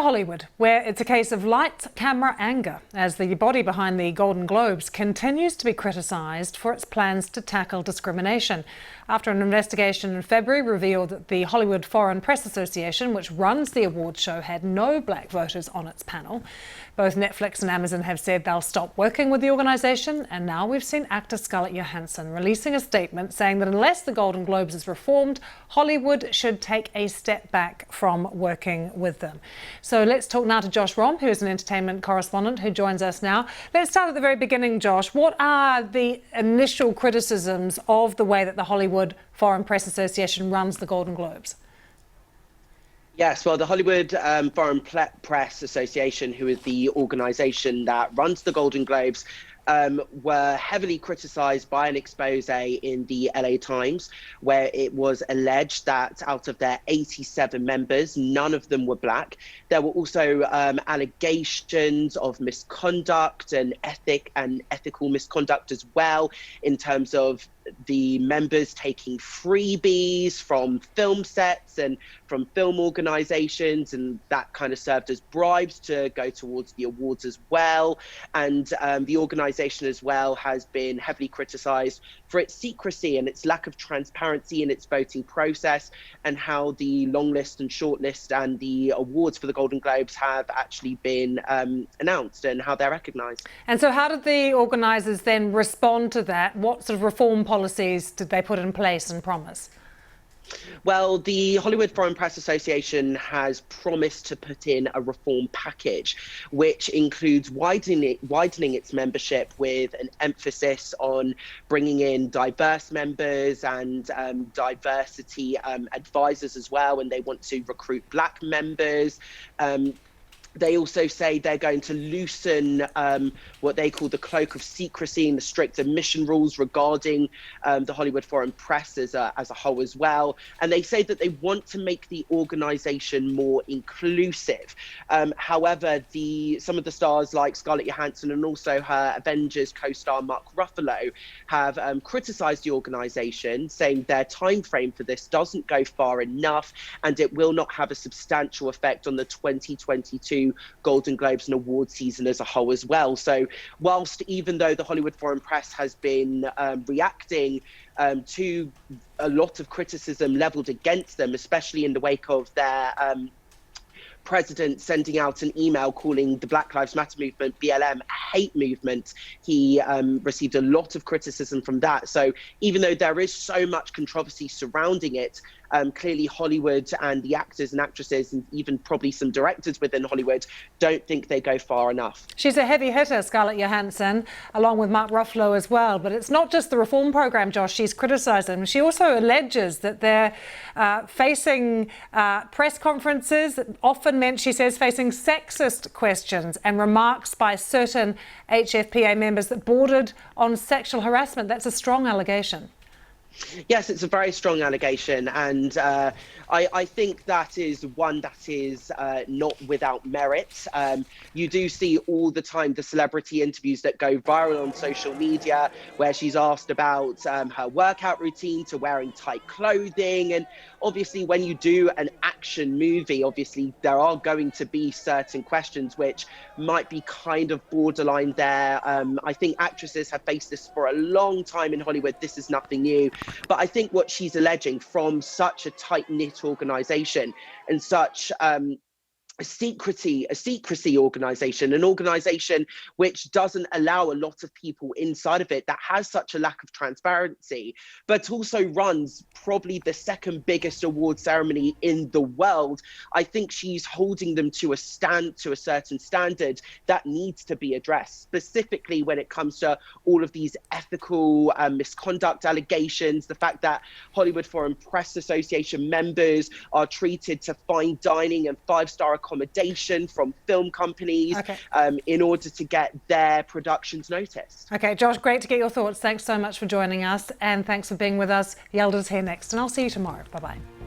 Hollywood, where it's a case of lights, camera, anger, as the body behind the Golden Globes continues to be criticised for its plans to tackle discrimination. After an investigation in February revealed that the Hollywood Foreign Press Association, which runs the awards show, had no black voters on its panel. Both Netflix and Amazon have said they'll stop working with the organisation, and now we've seen actor Scarlett Johansson releasing a statement saying that unless the Golden Globes is reformed, Hollywood should take a step back from working with them. So let's talk now to Josh Rom, who is an entertainment correspondent who joins us now. Let's start at the very beginning, Josh. What are the initial criticisms of the way that the Hollywood Foreign Press Association runs the Golden Globes? Yes, well, the Hollywood Foreign Press Association, who is the organisation that runs the Golden Globes, were heavily criticised by an expose in the LA Times, where it was alleged that out of their 87 members, none of them were black. There were also allegations of misconduct and ethical misconduct as well, in terms of the members taking freebies from film sets and from film organisations, and that kind of served as bribes to go towards the awards as well. And the organisation as well has been heavily criticised for its secrecy and its lack of transparency in its voting process, and how the long list and short list and the awards for the Golden Globes have actually been announced and how they're recognised. And so how did the organisers then respond to that? What sort of reform policies did they put in place and promise? Well, the Hollywood Foreign Press Association has promised to put in a reform package, which includes widening its membership with an emphasis on bringing in diverse members and diversity advisors as well, and they want to recruit black members. They also say they're going to loosen what they call the cloak of secrecy and the strict admission rules regarding the Hollywood Foreign Press as a whole as well. And they say that they want to make the organisation more inclusive. However, some of the stars like Scarlett Johansson and also her Avengers co-star Mark Ruffalo have criticised the organisation, saying their time frame for this doesn't go far enough and it will not have a substantial effect on the 2022 Golden Globes and award season as a whole as well. So whilst even though the Hollywood Foreign Press has been reacting to a lot of criticism levelled against them, especially in the wake of their president sending out an email calling the Black Lives Matter movement, BLM, a hate movement, he received a lot of criticism from that. So even though there is so much controversy surrounding it, clearly Hollywood and the actors and actresses and even probably some directors within Hollywood don't think they go far enough. She's a heavy hitter, Scarlett Johansson, along with Mark Ruffalo as well. But it's not just the reform program, Josh, she's criticising. She also alleges that they're facing press conferences that often meant, she says, facing sexist questions and remarks by certain HFPA members that bordered on sexual harassment. That's a strong allegation. Yes, it's a very strong allegation, and I think that is one that is not without merit. You do see all the time the celebrity interviews that go viral on social media, where she's asked about her workout routine to wearing tight clothing. And obviously when you do an action movie, obviously there are going to be certain questions which might be kind of borderline there. I think actresses have faced this for a long time in Hollywood. This is nothing new. But I think what she's alleging from such a tight-knit organisation and such a secrecy organisation, an organisation which doesn't allow a lot of people inside of it, that has such a lack of transparency, but also runs probably the second biggest award ceremony in the world. I think she's holding them to a certain standard that needs to be addressed, specifically when it comes to all of these ethical misconduct allegations, the fact that Hollywood Foreign Press Association members are treated to fine dining and five-star accommodation from film companies in order to get their productions noticed. Okay, Josh, great to get your thoughts. Thanks so much for joining us, and thanks for being with us. Yelda's here next, and I'll see you tomorrow. Bye-bye.